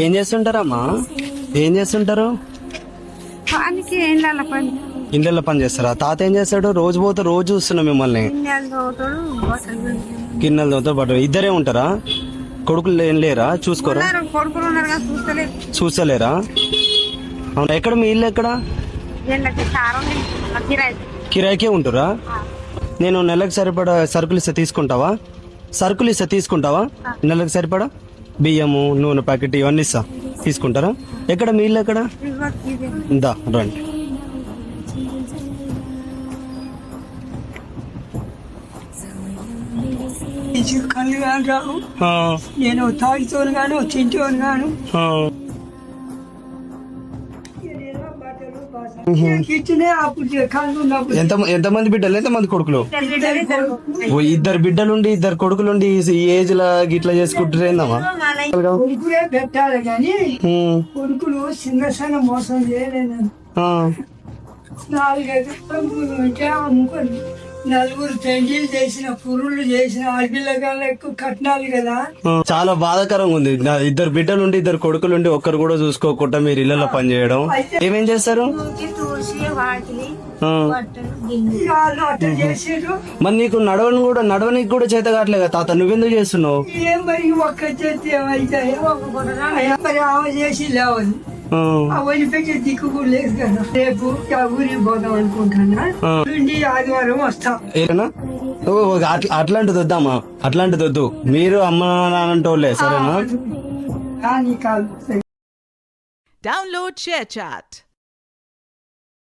ఏం చేస్తుంటారమ్మా? ఏం చేస్తుంటారు? పనికి ఏండాల పని ఇండ్ల పని చేస్తారా? తాత ఏం చేస్తాడు? రోజు పోతే రోజు చూస్తున్నా మిమ్మల్ని. గిన్నెలు తోముతాడు, బట్టలు పిండుతాడు. గిన్నెలు తోతో పాటు ఇద్దరే ఉంటారా? కొడుకులు ఏం లేరా? చూసుకోరా? ఉన్నారు, కొడుకులు ఉన్నారు కదా చూస్తలేదు. చూస్తలేరా? అవునా? ఎక్కడ మీ ఇల్లు ఎక్కడ? వీళ్ళకి సారం కిరాయి. కిరాయికే ఉంటురా? నేను నెలకు సరిపడా సరుకులు ఇస్తే తీసుకుంటావా? సరుకులు ఇస్తే తీసుకుంటావా? నెలకు సరిపడా బియ్యము, నూనె ప్యాకెట్ ఇవన్నీ ఇస్తా, తీసుకుంటారా? ఎక్కడ మీ ఇల్లు ఎక్కడ? దా రండి. కళ్ళు కాని రావు. ఆ, నేను తాగితోను గాను తింటోను గాను ఆ. ఇచ్చినే అప్పుడు కళ్ళు ఉన్నప్పుడు ఎంతమంది బిడ్డలు, ఎంతమంది కొడుకులు? ఓ, ఇద్దరు బిడ్డలుండి ఇద్దరు కొడుకులుండి ఈ ఏజ్ లా గిట్లా చేసుకుంటారు ఏందమ్మా? కొడుకులే పెట్టాలి కానీ కొడుకులు చిన్న సన్న మోసం చేయలేదు. ఆ, 4-5 కొడుకులు ఉంటే అమ్ముకొని నలుగురు పెళ్లిళ్ళు చేసిన పురుళ్ళు చేసిన ఆడపిల్లగాళ్ళు ఎక్కువ కట్నాలు కదా. చాలా బాధాకరంగా ఉంది. ఇద్దరు బిడ్డలుండి ఇద్దరు కొడుకులుండి ఒక్కరు కూడా చూసుకోకుండా మీరు ఇళ్లలో పని చేయడం. ఏమేం చేస్తారు? తూసి వాకిలి ఆ. బట్టలు గిన్నె వాళ్ళు అట్లా చేసారు. మరి నీకు నడవనికి కూడా చేత కావట్లేదు తాత, నువ్వెందుకు చేస్తున్నావు? ఏం మరి ఒక్క చేతి ఏమైతాయి మరి ఆమె చేసి లేవదు. ఆ, ఆ వదిలిపెట్టే దిక్కు కూడా లేదు కదా. రేపు ఆ ఊరికి పోదాం అనుకుంటున్నా. నుండి ఆదివారం వస్తాం. ఏనా? ఓ, అట్లాంటిది వద్దామా? అట్లాంటిది వద్దు. మీరు అమ్మ నాన్నంటోళ్ళే, సరేనా? కానీ కాదు. Download ShareChat.